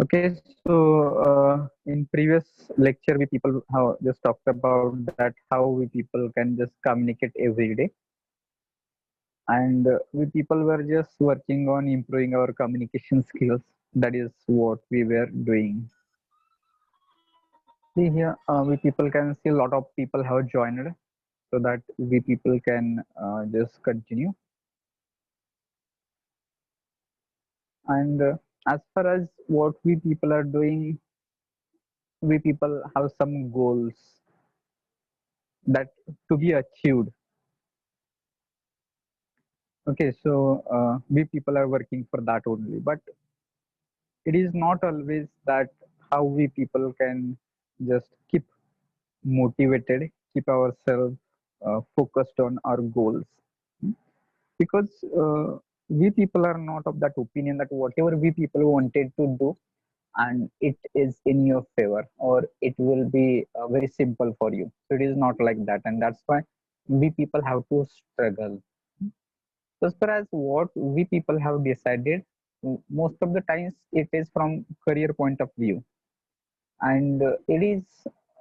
Okay, so in previous lecture, we people how just talked about that how we people can just communicate every day, and we people were just working on improving our communication skills. That is what we were doing. See here, we people can see a lot of people have joined, so that we people can just continue. And as far as what we people are doing, we people have some goals that to be achieved. Okay, so we people are working for that only, but it is not always that how we people can just keep motivated, keep ourselves focused on our goals. Hmm? Because we people are not of that opinion that whatever we people wanted to do and it is in your favor or it will be very simple for you. So it is not like that, and that's why we people have to struggle. So as far as what we people have decided, most of the times it is from career point of view, and it is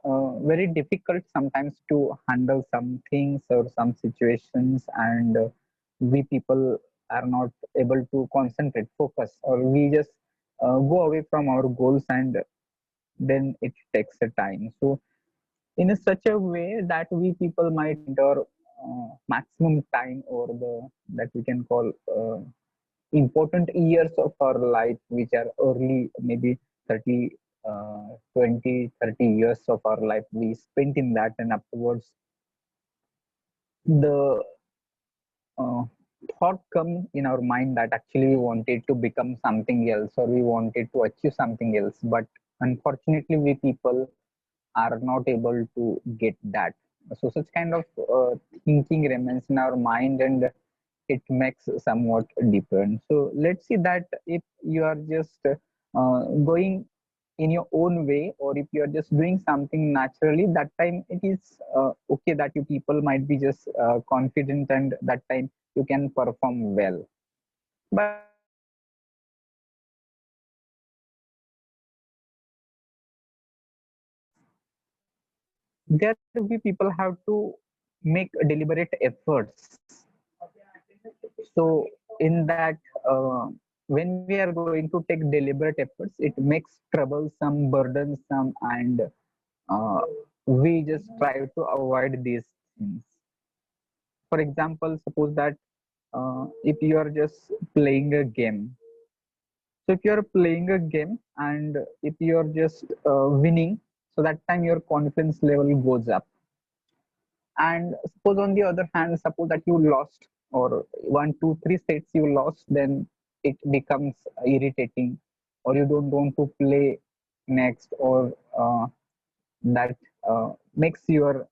very difficult sometimes to handle some things or some situations, and we people are not able to concentrate, focus, or we just go away from our goals, and then it takes a time. So in a such a way that we people might enter maximum time or the that we can call important years of our life, which are early, maybe 30, 20, 30 years of our life we spent in that, and afterwards the uh, thought come in our mind that actually we wanted to become something else or we wanted to achieve something else, but unfortunately we people are not able to get that. So such kind of thinking remains in our mind, and it makes somewhat different. So let's see that if you are just going in your own way, or if you are just doing something naturally, that time it is okay that you people might be just confident, and that time you can perform well. But there we people have to make deliberate efforts. So in that, when we are going to take deliberate efforts, it makes troublesome, burdensome, and uh, we just try to avoid these things. For example, suppose that if you are just playing a game, so if you are playing a game and if you are just winning, so that time your confidence level goes up. And suppose on the other hand, suppose that you lost, or one, two, three sets you lost, then it becomes irritating, or you don't want to play next, or that makes your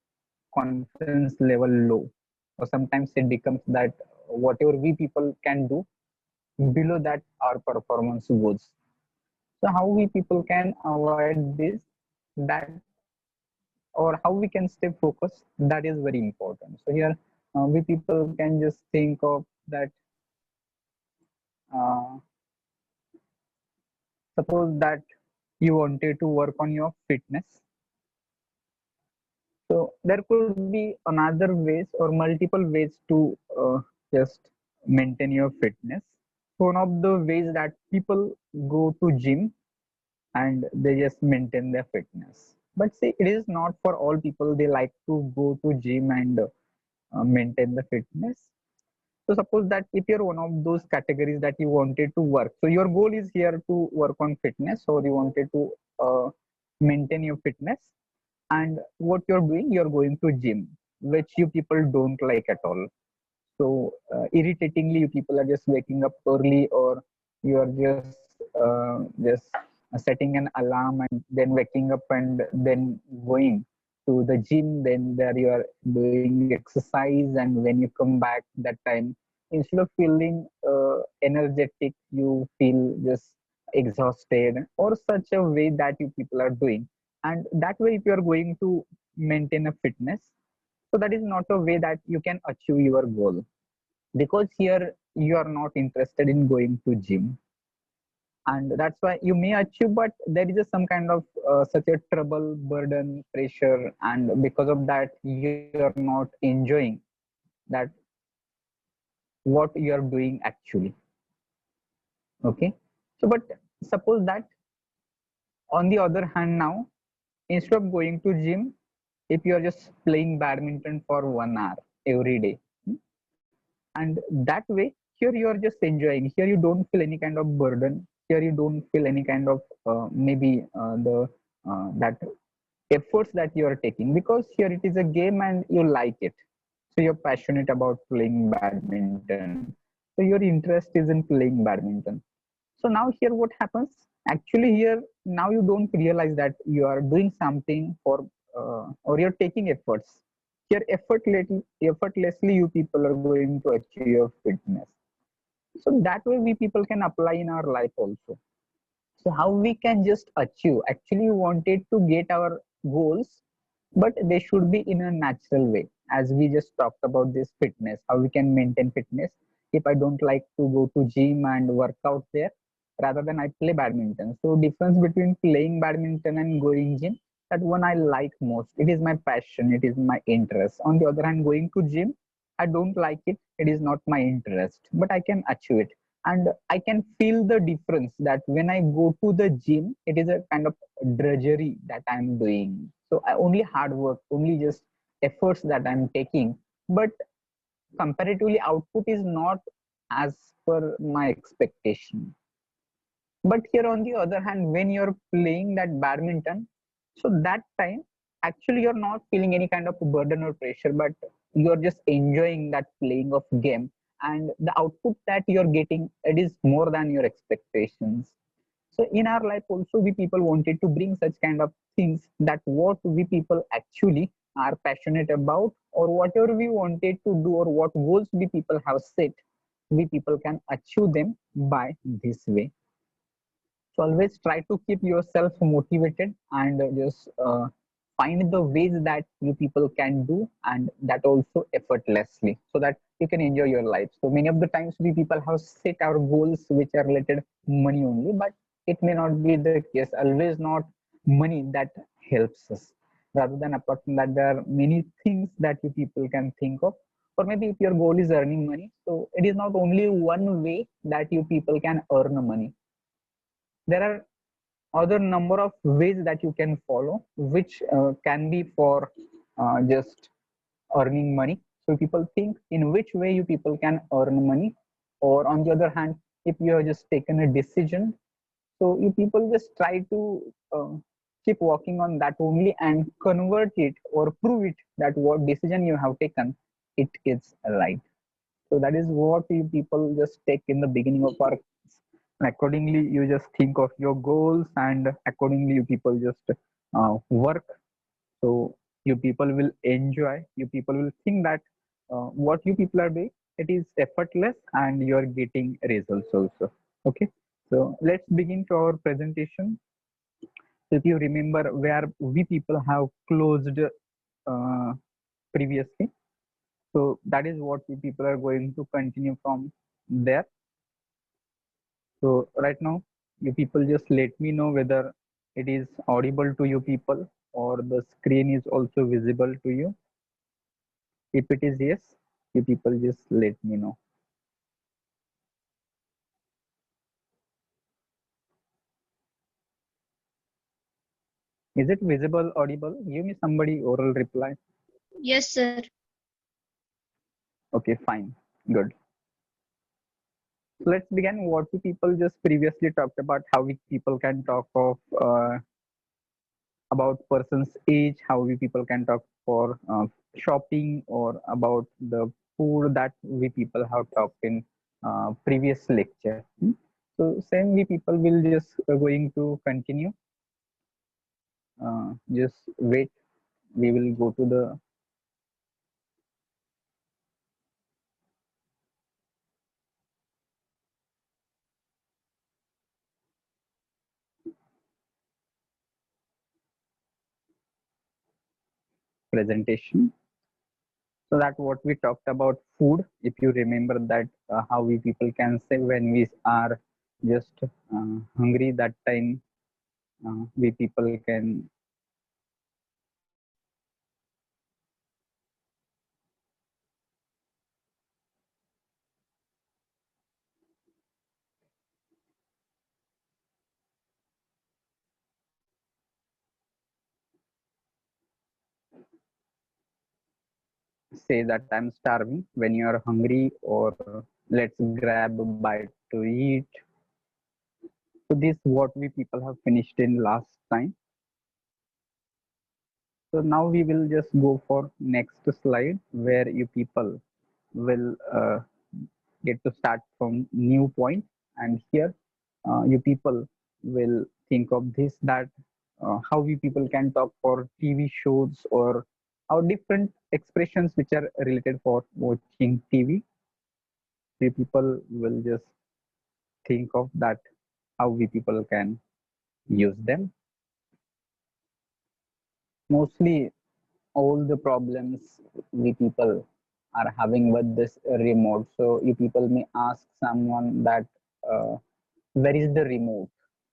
confidence level low. Or sometimes it becomes that whatever we people can do, below that our performance goes. So how we people can avoid this, that, or how we can stay focused, that is very important. So here we people can just think of that, uh, suppose that you wanted to work on your fitness. So there could be another ways or multiple ways to just maintain your fitness. So one of the ways that people go to gym and they just maintain their fitness, but see, it is not for all people they like to go to gym and maintain the fitness. So suppose that if you're one of those categories that you wanted to work, so your goal is here to work on fitness, or you wanted to maintain your fitness, and what you're doing, you're going to gym, which you people don't like at all. So irritatingly, you people are just waking up early, or you are just setting an alarm and then waking up and then going to the gym. Then there you are doing exercise, and when you come back, that time instead of feeling energetic, you feel just exhausted, or such a way that you people are doing. And that way, if you are going to maintain a fitness, so that is not a way that you can achieve your goal, because here you are not interested in going to gym, and that's why you may achieve, but there is a some kind of such a trouble, burden, pressure, and because of that you're not enjoying that what you are doing actually. Okay, so but suppose that on the other hand now, instead of going to gym, if you are just playing badminton for 1 hour every day, and that way here you are just enjoying, here you don't feel any kind of burden, here you don't feel any kind of maybe the that efforts that you are taking, because here it is a game and you like it, so you're passionate about playing badminton, so your interest is in playing badminton. So now here what happens, actually here now you don't realize that you are doing something for or you're taking efforts. Here effortlessly you people are going to achieve your fitness. So that way we people can apply in our life also. So how we can just achieve, actually we wanted to get our goals, but they should be in a natural way. As we just talked about this fitness, how we can maintain fitness. If I don't like to go to gym and work out there, rather than I play badminton. So difference between playing badminton and going gym, that one I like most. It is my passion, it is my interest. On the other hand, going to gym, I don't like it. It is not my interest, but I can achieve it. And I can feel the difference that when I go to the gym, it is a kind of drudgery that I'm doing. So I only hard work, only just efforts that I'm taking, but comparatively output is not as per my expectation. But here on the other hand, when you're playing that badminton, so that time actually you're not feeling any kind of burden or pressure, but you're just enjoying that playing of game, and the output that you're getting, it is more than your expectations. So in our life also we people wanted to bring such kind of things, that what we people actually are passionate about, or whatever we wanted to do, or what goals we people have set, we people can achieve them by this way. So always try to keep yourself motivated, and just find the ways that you people can do, and that also effortlessly, so that you can enjoy your life. So many of the times we people have set our goals which are related money only, but it may not be the case. Always not money that helps us. Rather than apart from that, there are many things that you people can think of. Or maybe if your goal is earning money, so it is not only one way that you people can earn money. There are other number of ways that you can follow, which can be for just earning money. So people think in which way you people can earn money. Or on the other hand, if you have just taken a decision, so you people just try to keep working on that only, and convert it or prove it that what decision you have taken, it is right. So that is what you people just take in the beginning of our, and accordingly you just think of your goals, and accordingly you people just work. So you people will enjoy, you people will think that what you people are doing, it is effortless and you are getting results also. Okay, so let's begin to our presentation. So if you remember where we people have closed uh, previously, so that is what we people are going to continue from there. So right now, you people just let me know whether it is audible to you people, or the screen is also visible to you. If it is yes, you people just let me know. Is it visible, audible? Give me somebody oral reply. Yes, sir. Okay, fine, good. So let's begin. What we people just previously talked about, how we people can talk of about person's age, how we people can talk for shopping, or about the food that we people have talked in previous lecture. So same we people will just going to continue. Just wait. We will go to the presentation. So that what we talked about food. If you remember that, how we people can say when we are just hungry that time, we people can say that I'm starving when you are hungry, or let's grab a bite to eat. So this what we people have finished in last time. So now we will just go for next slide where you people will get to start from new point, and here you people will think of this that how we people can talk for TV shows or how different expressions which are related for watching TV. We people will just think of that how we people can use them. Mostly all the problems we people are having with this remote. So you people may ask someone that uh, where is the remote?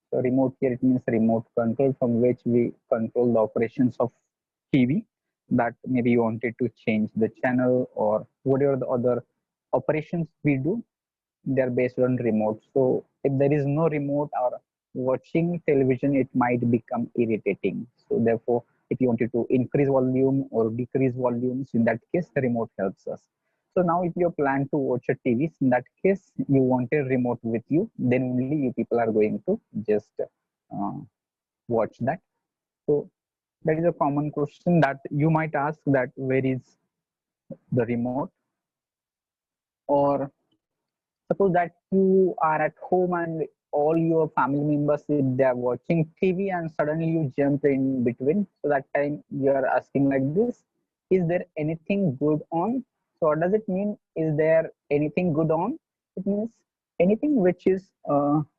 So remote here it means remote control from which we control the operations of TV. That maybe you wanted to change the channel or whatever the other operations we do, they're based on remote. So if there is no remote or watching television, it might become irritating. So therefore, if you wanted to increase volume or decrease volumes, in that case, the remote helps us. So now if you plan to watch a TV, in that case, you want a remote with you, then only you people are going to just watch that. So that is a common question that you might ask, that where is the remote? Or suppose that you are at home and all your family members, if they are watching TV and suddenly you jump in between, so that time you are asking like this, is there anything good on? So what does it mean, is there anything good on? It means anything which is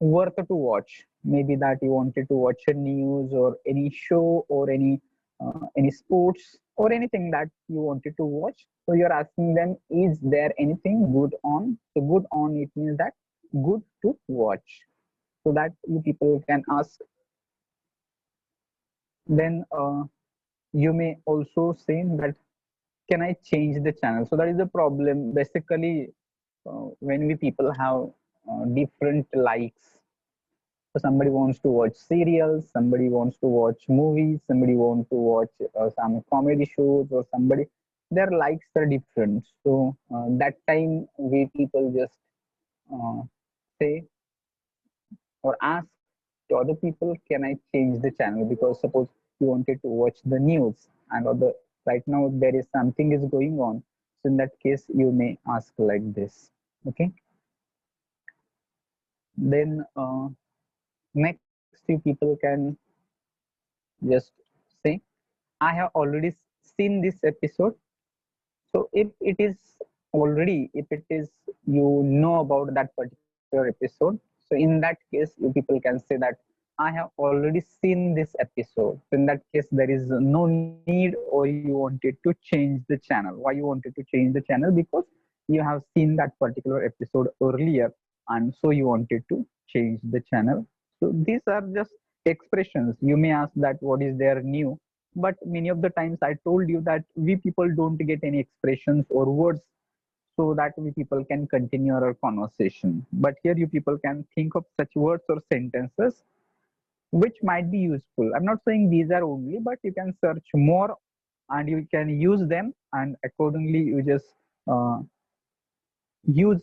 worth to watch. Maybe that you wanted to watch a news or any show or any sports or anything that you wanted to watch. So you're asking them, is there anything good on? So good on, it means that good to watch. So that you people can ask. Then you may also say that, can I change the channel? So that is the problem. Basically, when we people have different likes. So somebody wants to watch serials, somebody wants to watch movies, somebody wants to watch some comedy shows, or somebody, their likes are different. So that time we people just uh, say or ask to other people, can I change the channel? Because suppose you wanted to watch the news and other, right now there is something is going on. So in that case, you may ask like this. Okay. Then next, you people can just say, I have already seen this episode. So if it is already, if it is, you know about that particular episode. So in that case, you people can say that I have already seen this episode. So in that case, there is no need, or you wanted to change the channel. Why you wanted to change the channel? Because you have seen that particular episode earlier, and so you wanted to change the channel. So these are just expressions. You may ask that what is there new, but many of the times I told you that we people don't get any expressions or words, so that we people can continue our conversation. But here you people can think of such words or sentences which might be useful. I'm not saying these are only, but you can search more and you can use them, and accordingly you just uh, use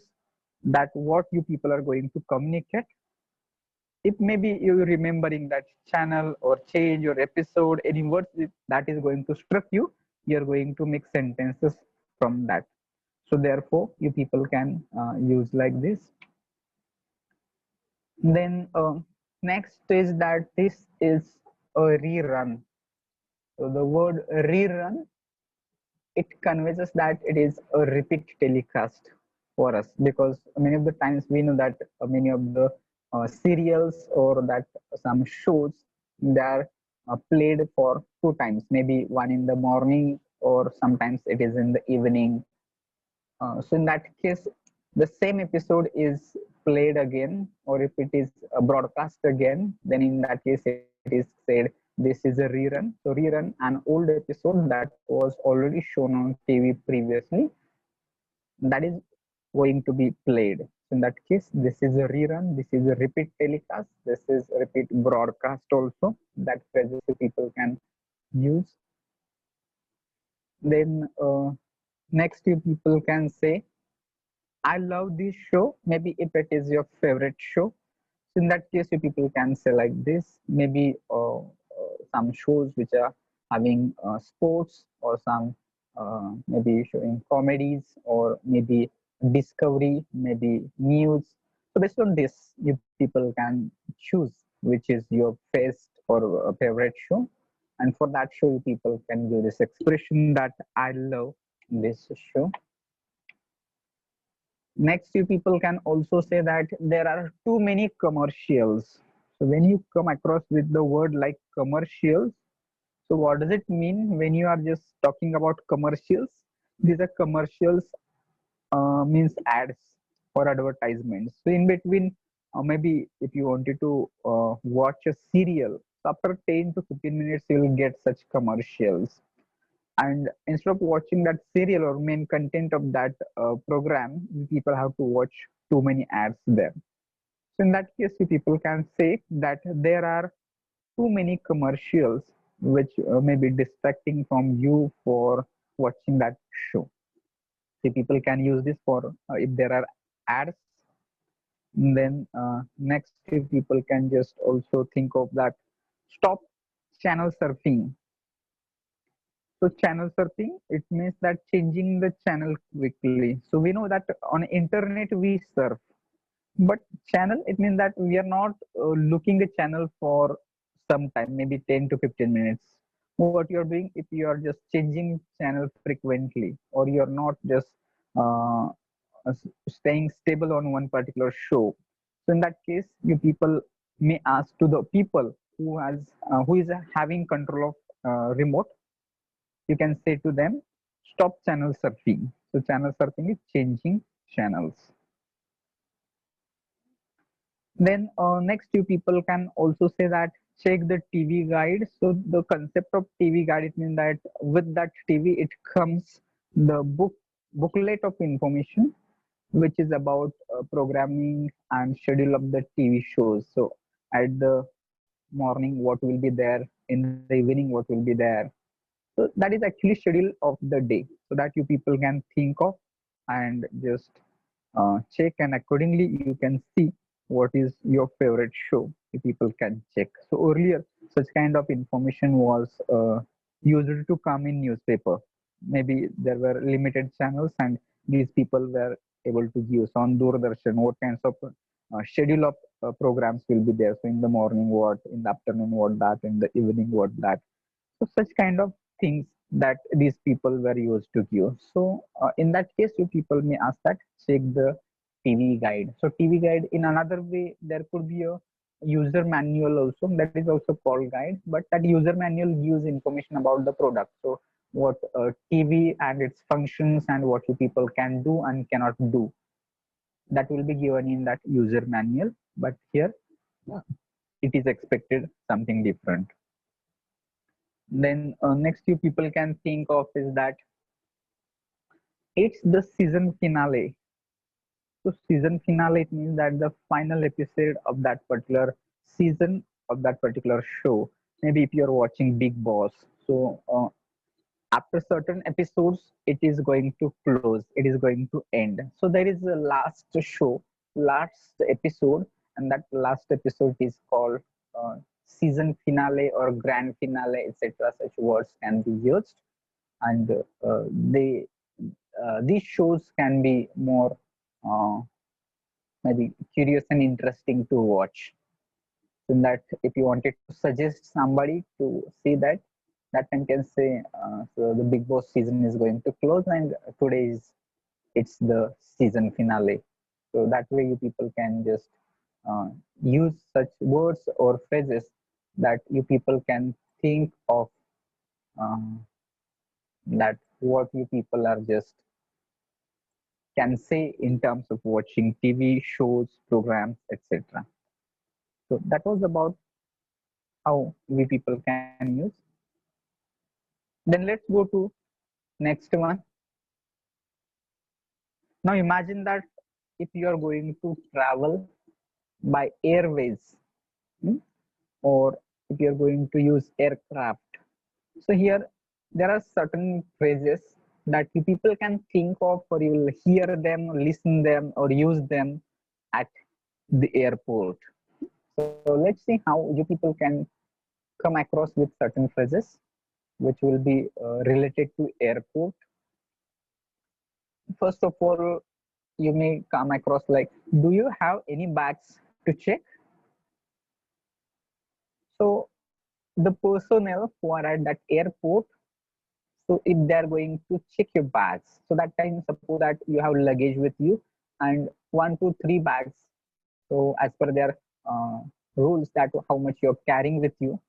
that what you people are going to communicate. If maybe you're remembering that channel or change or episode, any words that is going to struck you, you're going to make sentences from that. So therefore you people can use like this. Then next is that this is a rerun. So the word rerun, it conveys us that it is a repeat telecast for us, because many of the times we know that many of the serials or that some shows, they are played for two times, maybe one in the morning or sometimes it is in the evening. So in that case, the same episode is played again or if it is broadcast again, then in that case it is said this is a rerun. So rerun, an old episode that was already shown on TV previously, that is going to be played. In that case, this is a rerun, this is a repeat telecast, this is a repeat broadcast also. That phrases people can use. Then next you people can say, I love this show. Maybe if it is your favorite show. So in that case, you people can say like this. Maybe some shows which are having sports or some maybe showing comedies or maybe discovery, maybe news. So based on this, you people can choose which is your best or favorite show. And for that show, you people can give this expression that I love this show. Next, you people can also say that there are too many commercials. So when you come across with the word like commercials, so what does it mean when you are just talking about commercials? These are commercials means ads or advertisements. So in between, maybe if you wanted to watch a serial, so after 10 to 15 minutes, you will get such commercials. And instead of watching that serial or main content of that program, people have to watch too many ads there. So in that case, you people can say that there are too many commercials which may be distracting from you for watching that show. So people can use this for if there are ads. Then next, if people can just also think of that stop channel surfing. So channel surfing, it means that changing the channel quickly. So we know that on internet we surf, but channel, it means that we are not looking a channel for some time, maybe 10 to 15 minutes. What you're doing if you are just changing channel frequently, or you're not just uh, staying stable on one particular show. So in that case, you people may ask to the people who is having control of remote, you can say to them, stop channel surfing. So channel surfing is changing channels. Then next, you people can also say that check the TV guide. So the concept of TV guide, it means that with that TV it comes the booklet of information which is about programming and schedule of the TV shows. So at the morning what will be there, in the evening what will be there. So that is actually schedule of the day, so that you people can think of and just check, and accordingly you can see what is your favorite show. You people can check. So earlier, such kind of information was used to come in newspaper. Maybe there were limited channels, and these people were able to give. So on Doordarshan, what kinds of schedule of programs will be there. So in the morning, what, in the afternoon, what that, in the evening, what that. So such kind of things that these people were used to give. So in that case, you people may ask that check the TV guide. So TV guide, in another way, there could be a user manual also, that is also called guide, but that user manual gives information about the product. So what TV and its functions and what you people can do and cannot do, that will be given in that user manual. But here it is expected something different. Then next you people can think of is that it's the season finale. So season finale, it means that the final episode of that particular season of that particular show. Maybe if you're watching Big Boss, so after certain episodes, it is going to close. It is going to end. So there is a last show, last episode, and that last episode is called season finale or grand finale, etc. Such words can be used, and they these shows can be more uh, maybe curious and interesting to watch. In that, if you wanted to suggest somebody to see that, that time can say, so the Big Boss season is going to close, and today is it's the season finale. So that way, you people can just uh, use such words or phrases that you people can think of um, that what you people are just can say in terms of watching TV shows, programs, etc. So that was about how we people can use. Then let's go to next one. Now imagine that if you are going to travel by airways, hmm, or if you are going to use aircraft. So here there are certain phrases that you people can think of, or you will hear them, listen them, or use them at the airport. So let's see how you people can come across with certain phrases which will be related to airport. First of all, you may come across like, do you have any bags to check? So the personnel who are at that airport, so if they are going to check your bags, so that time suppose that you have luggage with you and 1 2 3 bags. So as per their rules that how much you're carrying with you.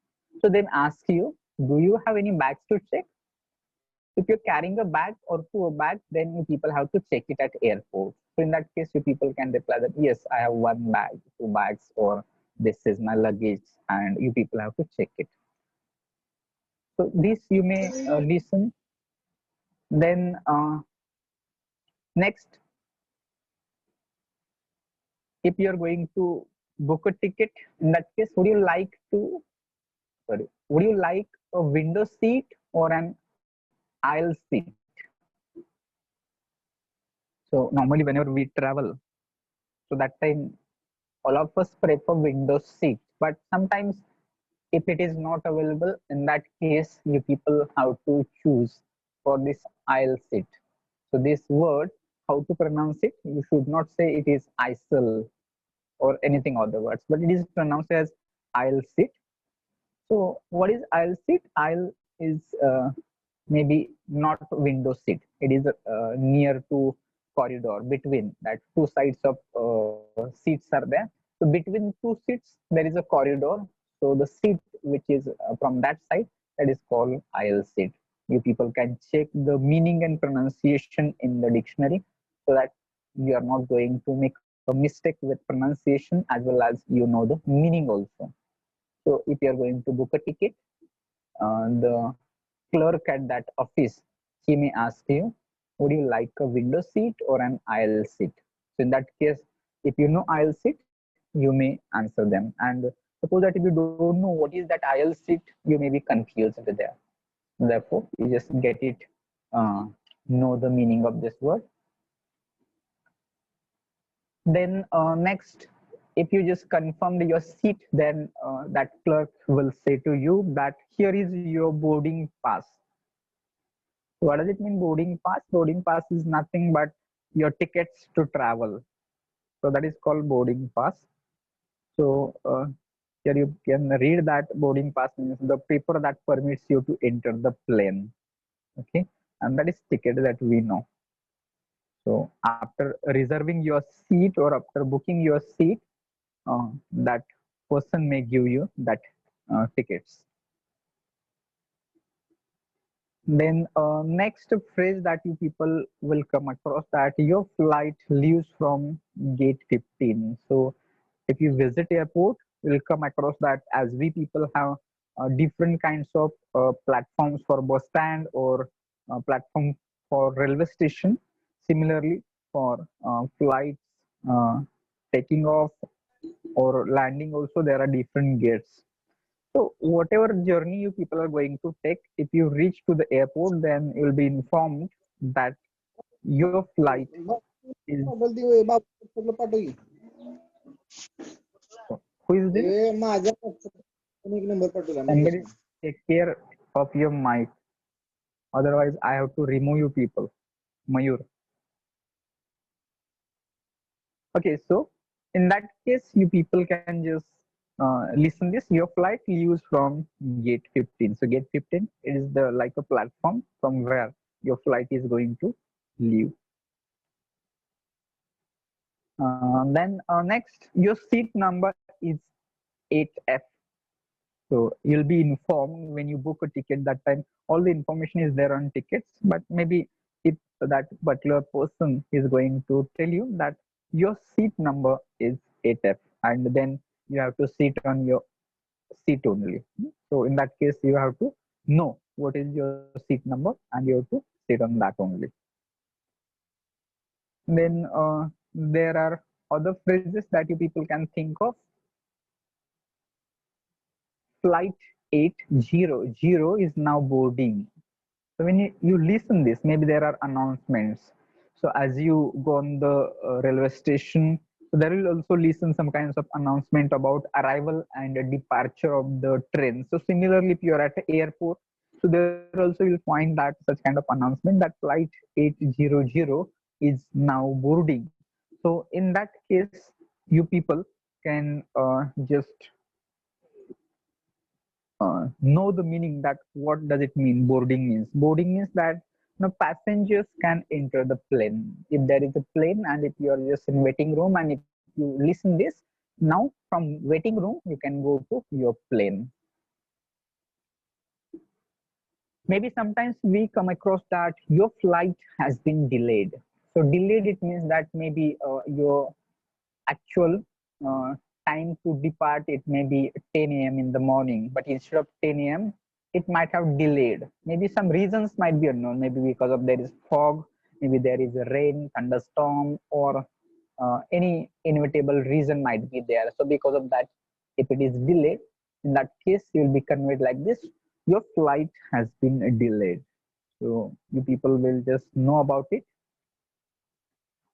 So then ask you, do you have any bags to check? If you're carrying a bag or 2 bags, then you people have to check it at airport. So in that case, you people can reply that yes, I have 1 bag, 2 bags, or this is my luggage, and you people have to check it. So this you may listen. Then next, if you are going to book a ticket, in that case, would you like a window seat or an aisle seat? So normally whenever we travel, so that time all of us prefer window seat, but sometimes if it is not available, in that case you people have to choose for this aisle seat. So this word, how to pronounce it, you should not say it is aisle or anything other words, but it is pronounced as aisle seat. So what is aisle seat? Aisle is maybe not window seat. It is near to corridor, between that two sides of seats are there. So between two seats there is a corridor. So the seat which is from that side, that is called aisle seat. You people can check the meaning and pronunciation in the dictionary so that you are not going to make a mistake with pronunciation, as well as you know the meaning also. So if you are going to book a ticket, the clerk at that office, he may ask you, would you like a window seat or an aisle seat? So in that case, if you know aisle seat, you may answer them. And suppose that if you don't know what is that aisle seat, you may be confused there. Therefore, you just get it, know the meaning of this word. Then next, if you just confirmed your seat, then that clerk will say to you that here is your boarding pass. What does it mean, boarding pass? Boarding pass is nothing but your tickets to travel. So that is called boarding pass. So here you can read that boarding pass means the paper that permits you to enter the plane. Okay, and that is ticket that we know. So after reserving your seat or after booking your seat, that person may give you that tickets. Then next phrase that you people will come across, that your flight leaves from gate 15. So if you visit airport, you'll come across that as we people have different kinds of platforms for bus stand or platform for railway station. Similarly, for flights taking off or landing also, there are different gates. So whatever journey you people are going to take, if you reach to the airport, then you'll be informed that your flight is. Who is this? Somebody take care of your mic. Otherwise, I have to remove you people. Mayur. Okay, so in that case, you people can just listen this. Your flight leaves from gate 15. So gate 15 is the like a platform from where your flight is going to leave. Then next, your seat number is 8F. So you'll be informed when you book a ticket. That time all the information is there on tickets, but maybe if that particular person is going to tell you that your seat number is 8F, and then you have to sit on your seat only. So in that case, you have to know what is your seat number and you have to sit on that only. Then there are other phrases that you people can think of. Flight 800 is now boarding. So when you listen this, maybe there are announcements. So as you go on the railway station, so there will also listen some kinds of announcement about arrival and departure of the train. So similarly, if you are at the airport, so there also you'll find that such kind of announcement that flight 800 is now boarding. So in that case, you people can just know the meaning that what does it mean boarding means that passengers can enter the plane if there is a plane, and if you are just in waiting room and if you listen this, now from waiting room you can go to your plane. Maybe sometimes we come across that your flight has been delayed. So delayed, it means that maybe your actual uh, time to depart, it may be 10 a.m. in the morning, but instead of 10 a.m. it might have delayed. Maybe some reasons might be unknown, maybe because of there is fog, maybe there is a rain, thunderstorm, or any inevitable reason might be there. So because of that, if it is delayed, in that case you will be conveyed like this: your flight has been delayed. So you people will just know about it.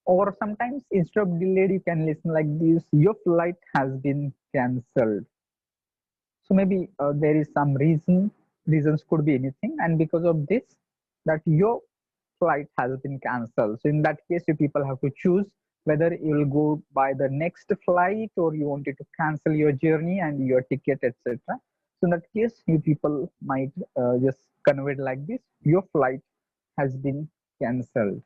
Or sometimes instead of delayed, you can listen like this: your flight has been cancelled. So maybe there is some reasons could be anything, and because of this, that your flight has been cancelled. So in that case, you people have to choose whether you will go by the next flight or you wanted to cancel your journey and your ticket, etc. So in that case, you people might just convey it like this: your flight has been cancelled.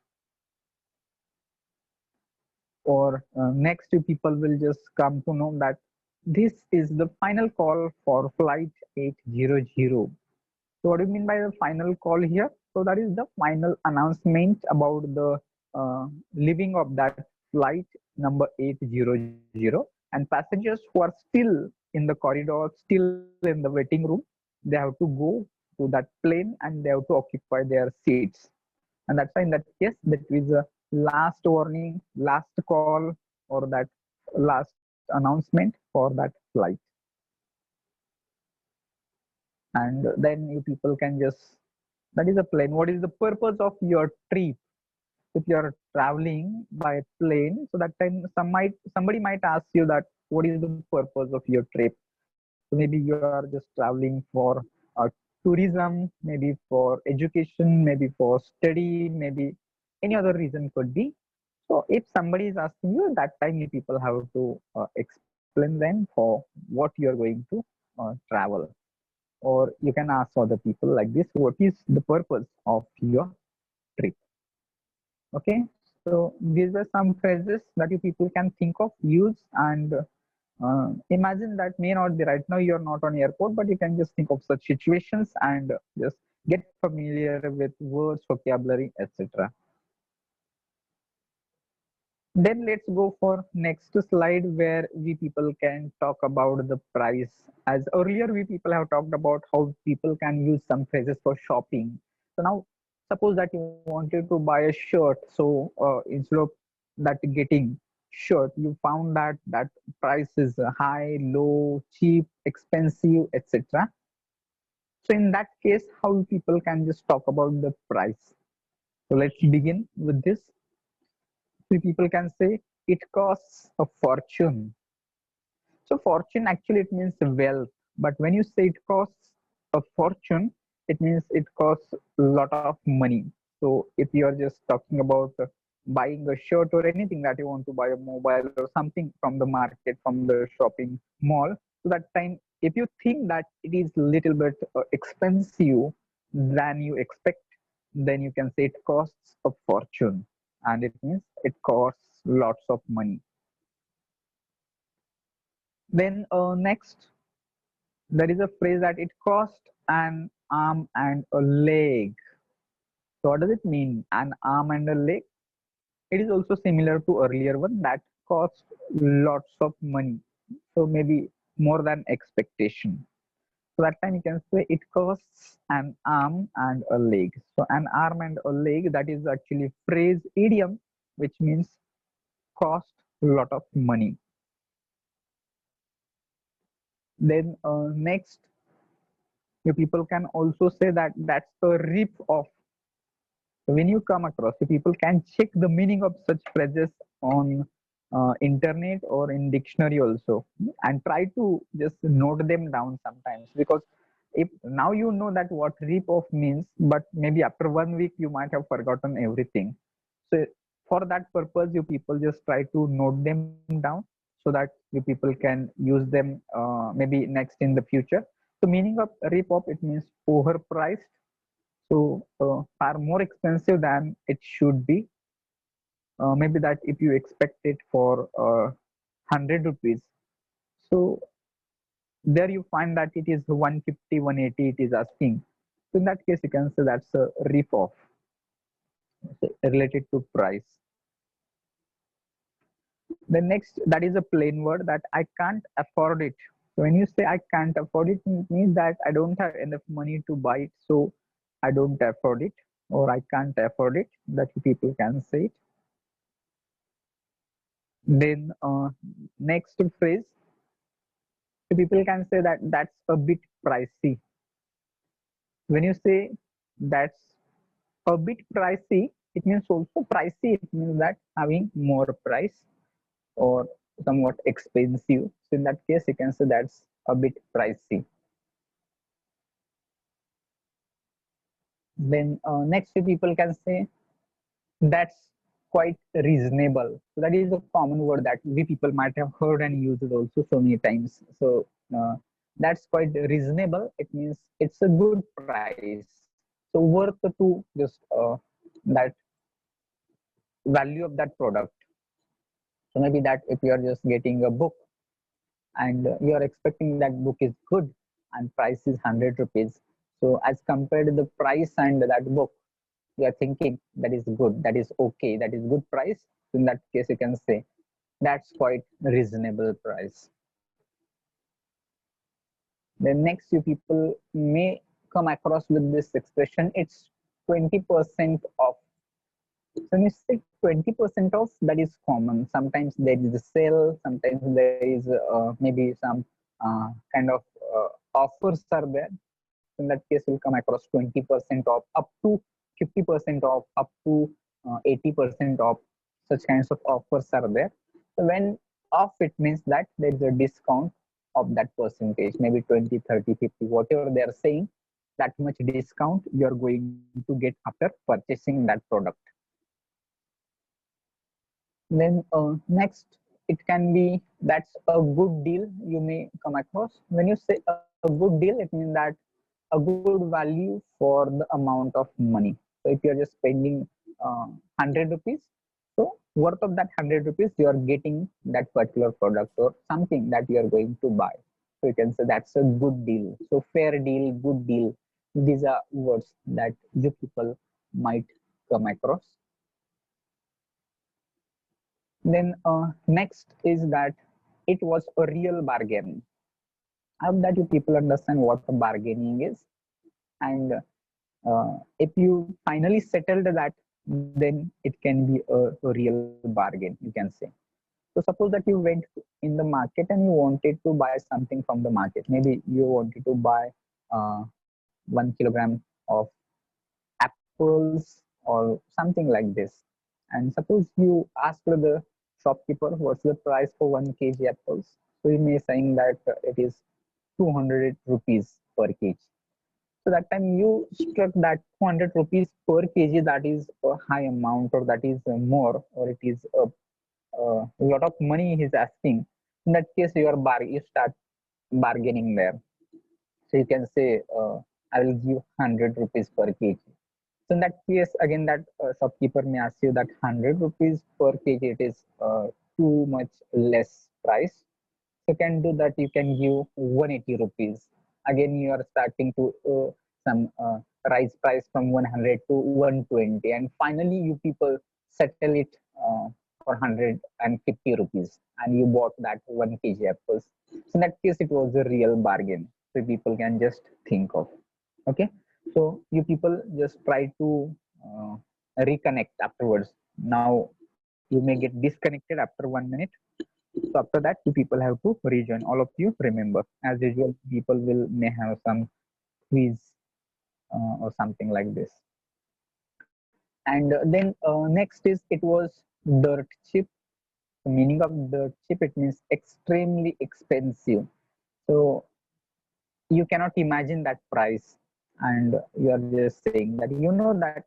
Or next you people will just come to know that this is the final call for flight 800. So what do you mean by the final call here? So that is the final announcement about the leaving of that flight number 800, and passengers who are still in the corridor, still in the waiting room, they have to go to that plane and they have to occupy their seats. And that's why in that case that is a last warning, last call, or that last announcement for that flight. And then you people can just, that is a plane. What is the purpose of your trip? If you are traveling by plane, so that time somebody might ask you that what is the purpose of your trip. So maybe you are just traveling for tourism, maybe for education, maybe for study, maybe any other reason could be. So if somebody is asking you, that time you people have to explain them for what you are going to travel. Or you can ask other people like this: what is the purpose of your trip? Okay, so these are some phrases that you people can think of, use, and imagine that may not be right now you're not on airport, but you can just think of such situations and just get familiar with words, vocabulary, etc. Then let's go for next slide where we people can talk about the price. As earlier we people have talked about how people can use some phrases for shopping. So now suppose that you wanted to buy a shirt. So instead of that getting shirt, you found that that price is high, low, cheap, expensive, etc. So in that case, how people can just talk about the price. So let's begin with this. So people can say it costs a fortune. So fortune actually it means wealth, but when you say it costs a fortune, it means it costs a lot of money. So if you are just talking about buying a shirt or anything that you want to buy, a mobile or something from the market, from the shopping mall, so that time if you think that it is little bit expensive than you expect, then you can say it costs a fortune, and it means it costs lots of money. Then next, there is a phrase that it cost an arm and a leg. So what does it mean? An arm and a leg? It is also similar to earlier one that cost lots of money. So maybe more than expectation. So that time you can say it costs an arm and a leg. So an arm and a leg, that is actually phrase idiom, which means cost a lot of money. Then next, you people can also say that that's a rip off. So when you come across, you people can check the meaning of such phrases on internet or in dictionary also, and try to just note them down sometimes, because if now you know that what rip off means, but maybe after 1 week you might have forgotten everything. So for that purpose, you people just try to note them down so that you people can use them maybe next in the future. So meaning of rip off, it means overpriced, so far more expensive than it should be. Maybe that if you expect it for 100 rupees, so there you find that it is 150, 180 it is asking. So in that case, you can say that's a rip off related to price. The next, that is a plain word that I can't afford it. So when you say I can't afford it, it means that I don't have enough money to buy it, so I don't afford it, or I can't afford it. That people can say it. Then next phrase, people can say that that's a bit pricey. When you say that's a bit pricey, it means also pricey. It means that having more price or somewhat expensive. So in that case, you can say that's a bit pricey. Then next people can say that's quite reasonable. So that is a common word that we people might have heard and used it also so many times. So that's quite reasonable. It means it's a good price. So worth to just that value of that product. So maybe that if you are just getting a book and you are expecting that book is good and price is 100 rupees. So as compared to the price and that book, you are thinking that is good, that is okay, that is good price. In that case, you can say that's quite reasonable price. Then next, you people may come across with this expression, it's 20% off. So when you say 20% off, that is common. Sometimes there is a sale, sometimes there is maybe some kind of offers are there. In that case, you'll come across 20% off, up to 50% off, up to 80% off. Such kinds of offers are there. So when off, it means that there is a discount of that percentage, maybe 20, 30, 50, whatever they are saying, that much discount you are going to get after purchasing that product. Then next, it can be that's a good deal you may come across. When you say a good deal, it means that a good value for the amount of money. So if you're just spending 100 rupees, so worth of that 100 rupees, you are getting that particular product or something that you are going to buy. So you can say that's a good deal. So fair deal, good deal. These are words that you people might come across. Then next is that it was a real bargain. I hope that you people understand what bargaining is. And if you finally settled that, then it can be a real bargain, you can say. So suppose that you went in the market and you wanted to buy something from the market. Maybe you wanted to buy 1 kilogram of apples or something like this. And suppose you ask the shopkeeper what's the price for 1 kg apples. So he may saying that it is 200 rupees per kg. So that time you struck that 200 rupees per kg, that is a high amount, or that is more, or it is a lot of money he's asking. In that case, you start bargaining there. So you can say, I will give 100 rupees per kg. So in that case, again, that shopkeeper may ask you that 100 rupees per kg, it is too much less price. You can do that, you can give 180 rupees. Again, you are starting to some rise price from 100 to 120, and finally you people settle it for 150 rupees, and you bought that 1 kg apples. So in that case it was a real bargain, so people can just think of. Okay, so you people just try to uh, reconnect afterwards. Now you may get disconnected after 1 minute, so after that you people have to rejoin. All of you remember, as usual people will may have some quiz or something like this. And then next is, it was dirt cheap. The meaning of dirt cheap, it means extremely expensive. So you cannot imagine that price, and you are just saying that, you know, that